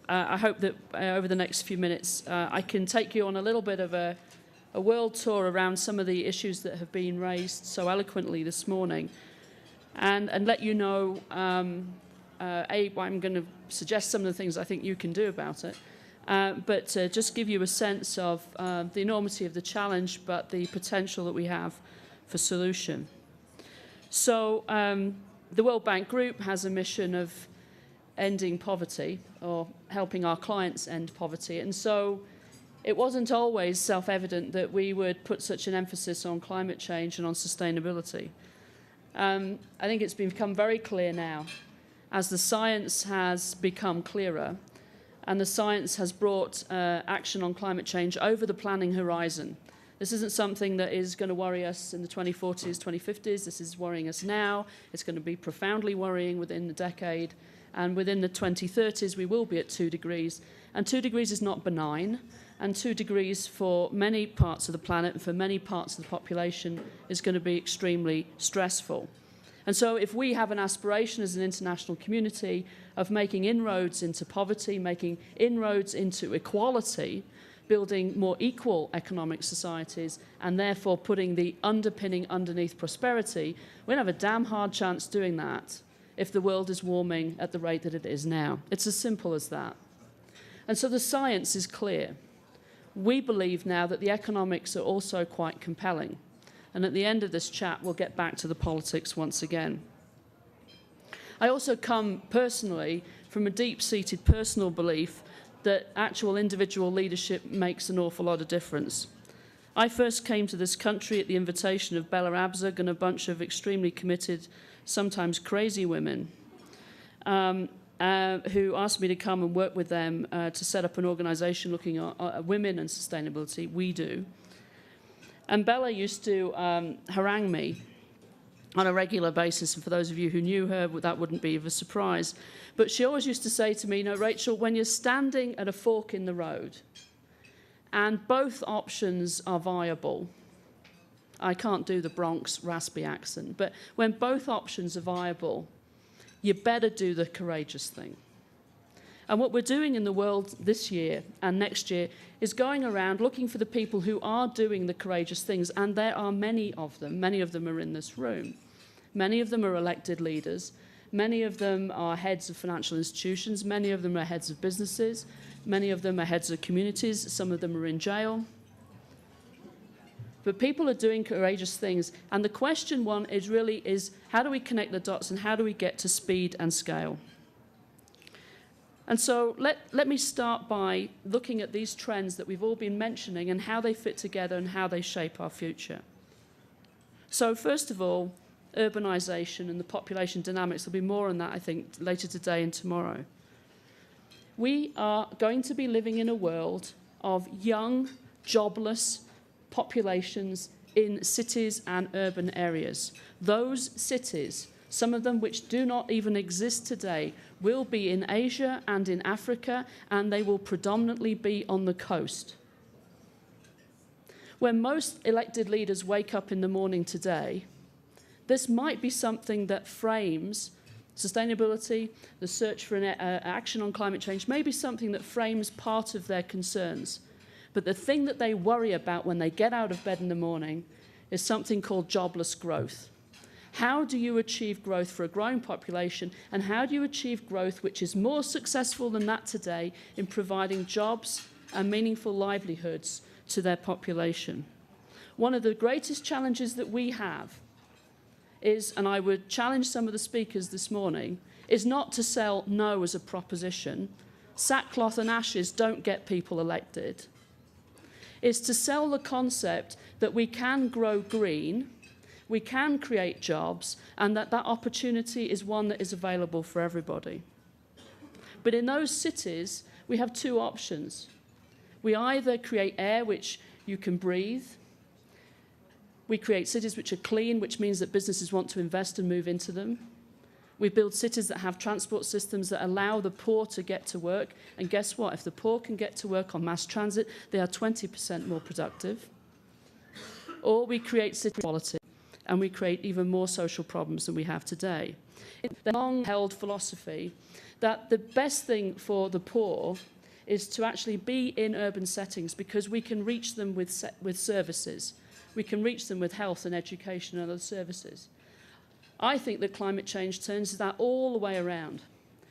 I hope that over the next few minutes I can take you on a little bit of a world tour around some of the issues that have been raised so eloquently this morning, and let you know, I'm going to suggest some of the things I think you can do about it, but just give you a sense of the enormity of the challenge, but the potential that we have for solution. So the World Bank Group has a mission of ending poverty, or helping our clients end poverty, and so it wasn't always self-evident that we would put such an emphasis on climate change and on sustainability. I think it's become very clear now, as the science has become clearer, and the science has brought action on climate change over the planning horizon. This isn't something that is going to worry us in the 2040s, 2050s. This is worrying us now. It's going to be profoundly worrying within the decade. And within the 2030s, we will be at 2 degrees. And 2 degrees is not benign. And 2 degrees for many parts of the planet and for many parts of the population is going to be extremely stressful. And so if we have an aspiration as an international community of making inroads into poverty, making inroads into equality, building more equal economic societies, and therefore putting the underpinning underneath prosperity, we're going to have a damn hard chance doing that if the world is warming at the rate that it is now. It's as simple as that. And so the science is clear. We believe now that the economics are also quite compelling. And at the end of this chat, we'll get back to the politics once again. I also come personally from a deep-seated personal belief that actual individual leadership makes an awful lot of difference. I first came to this country at the invitation of Bella Abzug and a bunch of extremely committed, sometimes crazy women, who asked me to come and work with them to set up an organization looking at women and sustainability. We do. And Bella used to harangue me on a regular basis, and for those of you who knew her, that wouldn't be of a surprise. But she always used to say to me, you know, Rachel, when you're standing at a fork in the road and both options are viable, I can't do the Bronx raspy accent, but when both options are viable, you better do the courageous thing. And what we're doing in the world this year and next year is going around looking for the people who are doing the courageous things, and there are many of them. Many of them are in this room. Many of them are elected leaders. Many of them are heads of financial institutions. Many of them are heads of businesses. Many of them are heads of communities. Some of them are in jail. But people are doing courageous things, and the question one is how do we connect the dots and how do we get to speed and scale? And so let me start by looking at these trends that we've all been mentioning and how they fit together and how they shape our future. So first of all, urbanization and the population dynamics. There'll be more on that, I think, later today and tomorrow. We are going to be living in a world of young, jobless populations in cities and urban areas. Those cities, some of them which do not even exist today, will be in Asia and in Africa, and they will predominantly be on the coast. When most elected leaders wake up in the morning today, this might be something that frames sustainability, the search for action on climate change, may be something that frames part of their concerns. But the thing that they worry about when they get out of bed in the morning is something called jobless growth. How do you achieve growth for a growing population, and how do you achieve growth which is more successful than that today in providing jobs and meaningful livelihoods to their population? One of the greatest challenges that we have is, and I would challenge some of the speakers this morning, is not to sell no as a proposition. Sackcloth and ashes don't get people elected. It's to sell the concept that we can grow green, we can create jobs, and that opportunity is one that is available for everybody. But in those cities, we have two options. We either create air which you can breathe. We create cities which are clean, which means that businesses want to invest and move into them. We build cities that have transport systems that allow the poor to get to work. And guess what? If the poor can get to work on mass transit, they are 20% more productive. Or we create city equality. and we create even more social problems than we have today. It's the long-held philosophy that the best thing for the poor is to actually be in urban settings because we can reach them with services. We can reach them with health and education and other services. I think that climate change turns that all the way around.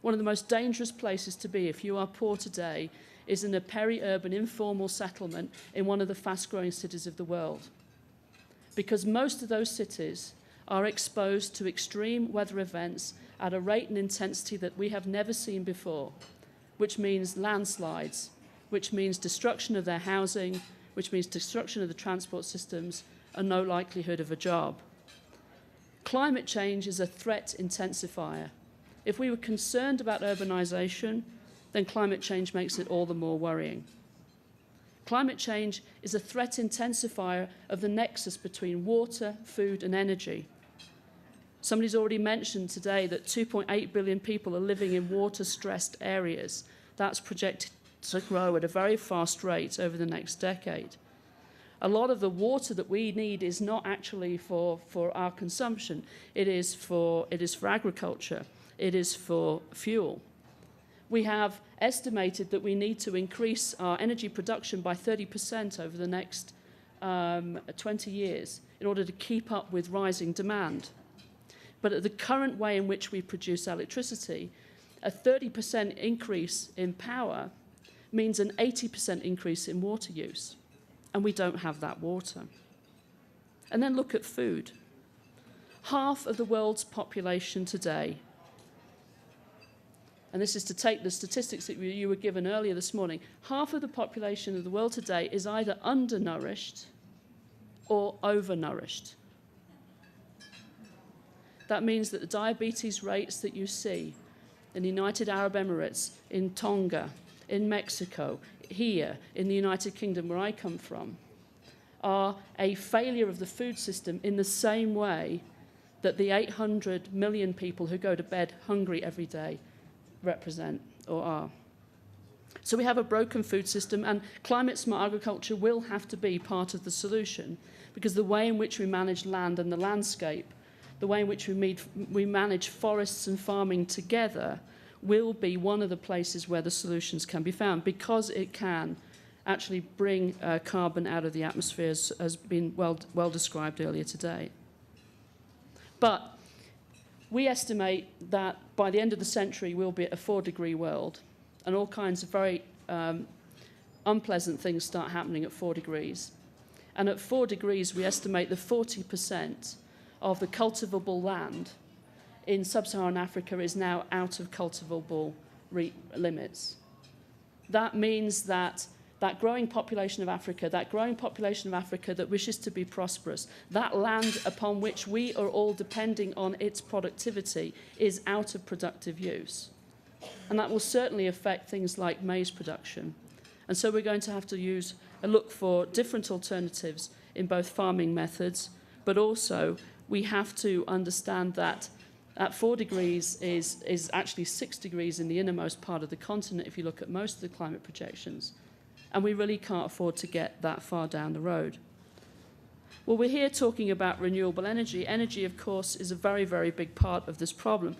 One of the most dangerous places to be if you are poor today is in a peri-urban informal settlement in one of the fast-growing cities of the world. Because most of those cities are exposed to extreme weather events at a rate and intensity that we have never seen before, which means landslides, which means destruction of their housing, which means destruction of the transport systems, and no likelihood of a job. Climate change is a threat intensifier. If we were concerned about urbanization, then climate change makes it all the more worrying. Climate change is a threat intensifier of the nexus between water, food, and energy. Somebody's already mentioned today that 2.8 billion people are living in water-stressed areas. That's projected to grow at a very fast rate over the next decade. A lot of the water that we need is not actually for our consumption. It is for agriculture. It is for fuel. We have estimated that we need to increase our energy production by 30% over the next 20 years in order to keep up with rising demand. But at the current way in which we produce electricity, a 30% increase in power means an 80% increase in water use. And we don't have that water. And then look at food. Half of the world's population today, and this is to take the statistics that you were given earlier this morning, half of the population of the world today is either undernourished or overnourished. That means that the diabetes rates that you see in the United Arab Emirates, in Tonga, in Mexico, here in the United Kingdom where I come from, are a failure of the food system in the same way that the 800 million people who go to bed hungry every day represent or are. So we have a broken food system, and climate-smart agriculture will have to be part of the solution, because the way in which we manage land and the landscape, the way in which we manage forests and farming together will be one of the places where the solutions can be found, because it can actually bring carbon out of the atmosphere, as has been well described earlier today. But we estimate that by the end of the century we'll be at a 4-degree world, and all kinds of very unpleasant things start happening at 4 degrees. And at 4 degrees we estimate that 40% of the cultivable land in sub-Saharan Africa is now out of cultivable limits. That means that that growing population of Africa that wishes to be prosperous, that land upon which we are all depending on its productivity, is out of productive use. And that will certainly affect things like maize production. And so we're going to have to look for different alternatives in both farming methods, but also we have to understand that at 4 degrees is actually 6 degrees in the innermost part of the continent if you look at most of the climate projections. And we really can't afford to get that far down the road. Well, we're here talking about renewable energy. Energy, of course, is a very, very big part of this problem.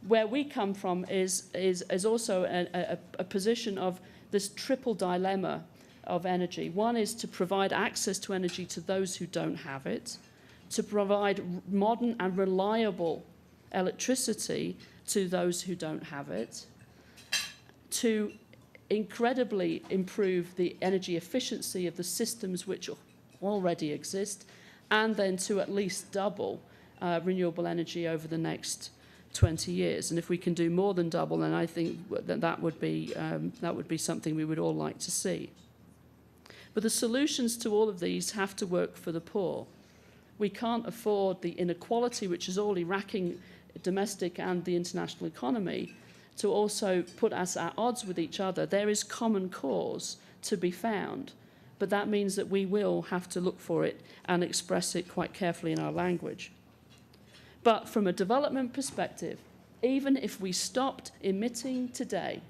Where we come from is also a position of this triple dilemma of energy. One is to provide access to energy to those who don't have it, to provide modern and reliable electricity to those who don't have it, to incredibly improve the energy efficiency of the systems which already exist, and then to at least double renewable energy over the next 20 years. And if we can do more than double, then I think that would be something we would all like to see. But the solutions to all of these have to work for the poor. We can't afford the inequality which is already racking domestic and the international economy to also put us at odds with each other. There is common cause to be found, but that means that we will have to look for it and express it quite carefully in our language. But from a development perspective, even if we stopped emitting today,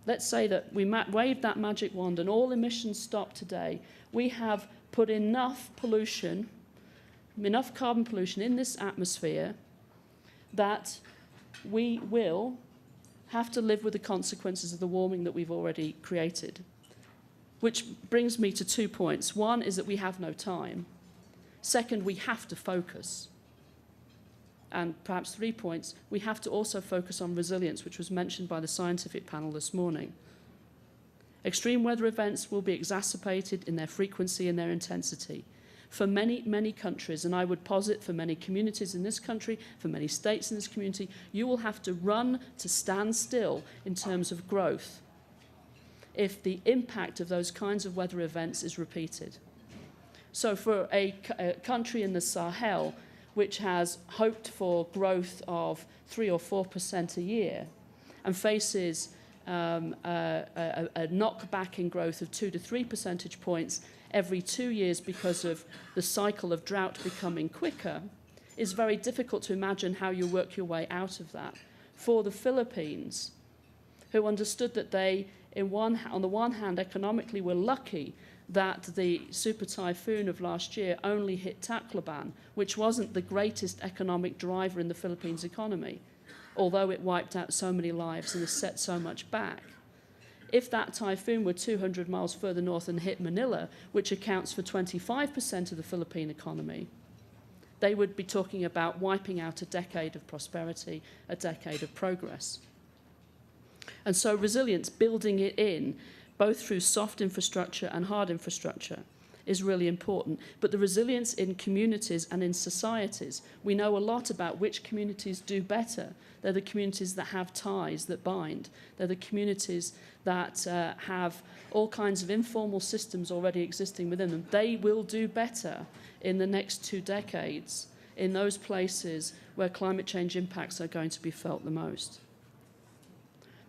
let's say that we waved that magic wand and all emissions stopped today, we have put enough pollution enough carbon pollution in this atmosphere that we will have to live with the consequences of the warming that we've already created. Which brings me to 2 points. One is that we have no time. Second, we have to focus. And perhaps 3 points, we have to also focus on resilience, which was mentioned by the scientific panel this morning. Extreme weather events will be exacerbated in their frequency and their intensity. For many, many countries, and I would posit for many communities in this country, for many states in this community, you will have to run to stand still in terms of growth if the impact of those kinds of weather events is repeated. So for a country in the Sahel, which has hoped for growth of 3 or 4% a year and faces a knockback in growth of 2 to 3 percentage points every 2 years because of the cycle of drought becoming quicker, is very difficult to imagine how you work your way out of that. For the Philippines, who understood that they, on the one hand, economically were lucky that the super typhoon of last year only hit Tacloban, which wasn't the greatest economic driver in the Philippines economy, although it wiped out so many lives and has set so much back. If that typhoon were 200 miles further north and hit Manila, which accounts for 25% of the Philippine economy, they would be talking about wiping out a decade of prosperity, a decade of progress. And so resilience, building it in, both through soft infrastructure and hard infrastructure, is really important. But the resilience in communities and in societies, we know a lot about which communities do better. They're the communities that have ties that bind. They're the communities that have all kinds of informal systems already existing within them. They will do better in the next 2 decades in those places where climate change impacts are going to be felt the most.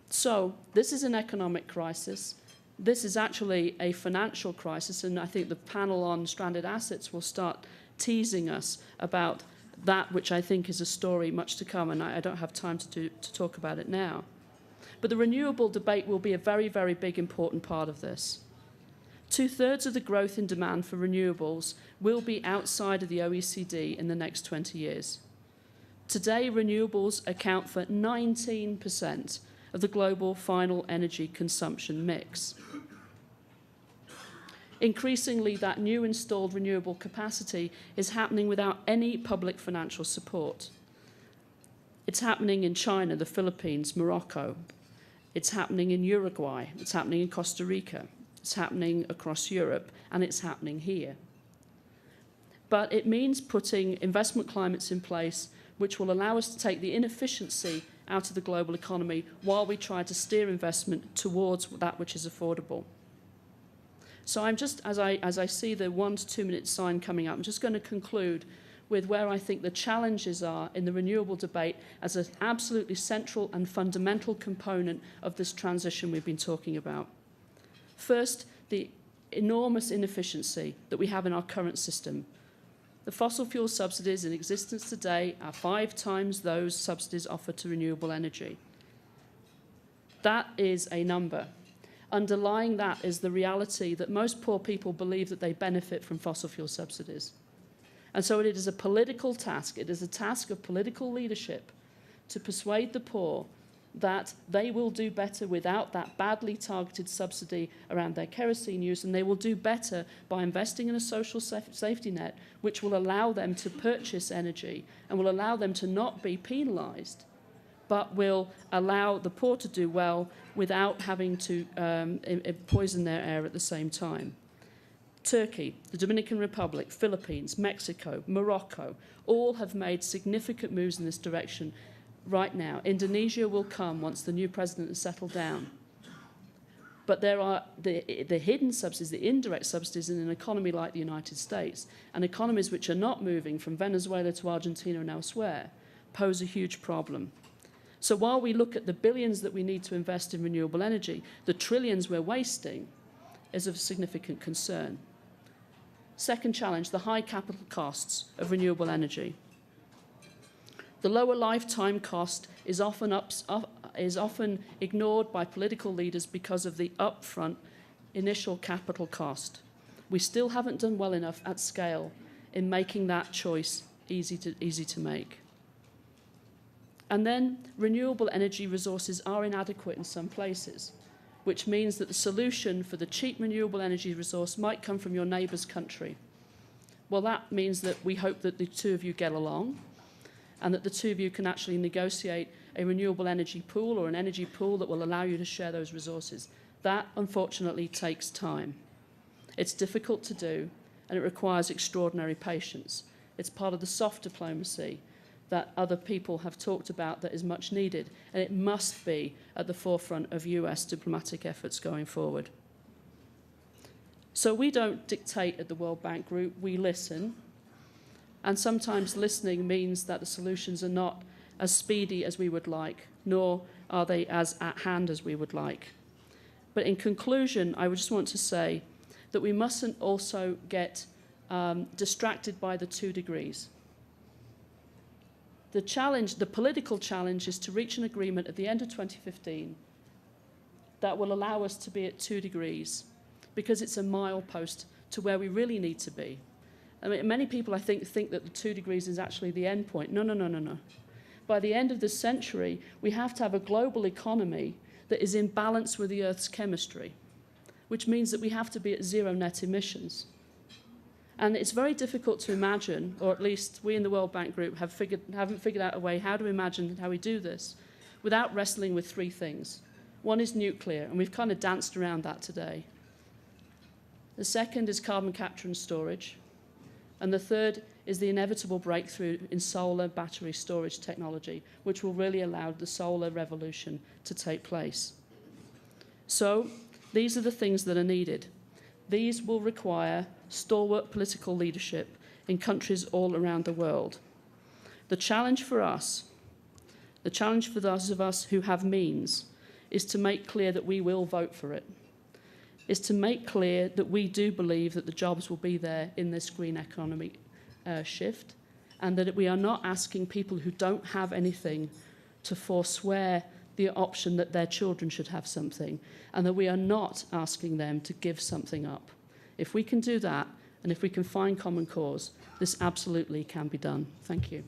So this is an economic crisis. This is actually a financial crisis, and I think the panel on stranded assets will start teasing us about that, which I think is a story much to come, and I don't have time to talk about it now. But the renewable debate will be a very, very big, important part of this. 2/3 of the growth in demand for renewables will be outside of the OECD in the next 20 years. Today, renewables account for 19% of the global final energy consumption mix. Increasingly, that new installed renewable capacity is happening without any public financial support. It's happening in China, the Philippines, Morocco. It's happening in Uruguay. It's happening in Costa Rica. It's happening across Europe, and it's happening here. But it means putting investment climates in place which will allow us to take the inefficiency out of the global economy while we try to steer investment towards that which is affordable. So I'm just, as I see the 1 to 2 minute sign coming up, I'm just going to conclude with where I think the challenges are in the renewable debate as an absolutely central and fundamental component of this transition we've been talking about. First, the enormous inefficiency that we have in our current system. The fossil fuel subsidies in existence today are 5 times those subsidies offered to renewable energy. That is a number. Underlying that is the reality that most poor people believe that they benefit from fossil fuel subsidies. And so it is a political task, it is a task of political leadership to persuade the poor that they will do better without that badly targeted subsidy around their kerosene use, and they will do better by investing in a social safety net which will allow them to purchase energy and will allow them to not be penalised, but will allow the poor to do well without having to poison their air at the same time. Turkey, the Dominican Republic, Philippines, Mexico, Morocco, all have made significant moves in this direction right now. Indonesia will come once the new president has settled down. But there are the hidden subsidies, the indirect subsidies in an economy like the United States, and economies which are not moving from Venezuela to Argentina and elsewhere, pose a huge problem. So while we look at the billions that we need to invest in renewable energy, the trillions we're wasting is of significant concern. Second challenge, the high capital costs of renewable energy. The lower lifetime cost is often ignored by political leaders because of the upfront initial capital cost. We still haven't done well enough at scale in making that choice easy to make. And then renewable energy resources are inadequate in some places, which means that the solution for the cheap renewable energy resource might come from your neighbour's country. Well, that means that we hope that the two of you get along and that the two of you can actually negotiate a renewable energy pool or an energy pool that will allow you to share those resources. That, unfortunately, takes time. It's difficult to do, and it requires extraordinary patience. It's part of the soft diplomacy that other people have talked about that is much needed, and it must be at the forefront of US diplomatic efforts going forward. So we don't dictate at the World Bank Group, we listen, and sometimes listening means that the solutions are not as speedy as we would like, nor are they as at hand as we would like. But in conclusion, I would just want to say that we mustn't also get distracted by the 2 degrees. The challenge, the political challenge, is to reach an agreement at the end of 2015 that will allow us to be at 2 degrees, because it's a milepost to where we really need to be. I mean, many people, I think that the 2 degrees is actually the end point. No, no, no, no, no. By the end of this century, we have to have a global economy that is in balance with the Earth's chemistry, which means that we have to be at 0 net emissions. And it's very difficult to imagine, or at least we in the World Bank Group haven't figured out a way how to imagine how we do this without wrestling with 3 things. One is nuclear, and we've kind of danced around that today. The second is carbon capture and storage. And the third is the inevitable breakthrough in solar battery storage technology, which will really allow the solar revolution to take place. So these are the things that are needed. These will require stalwart political leadership in countries all around the world. The challenge for us, the challenge for those of us who have means, is to make clear that we will vote for it, is to make clear that we do believe that the jobs will be there in this green economy shift, and that we are not asking people who don't have anything to forswear the option that their children should have something, and that we are not asking them to give something up. If we can do that, and if we can find common cause, this absolutely can be done. Thank you.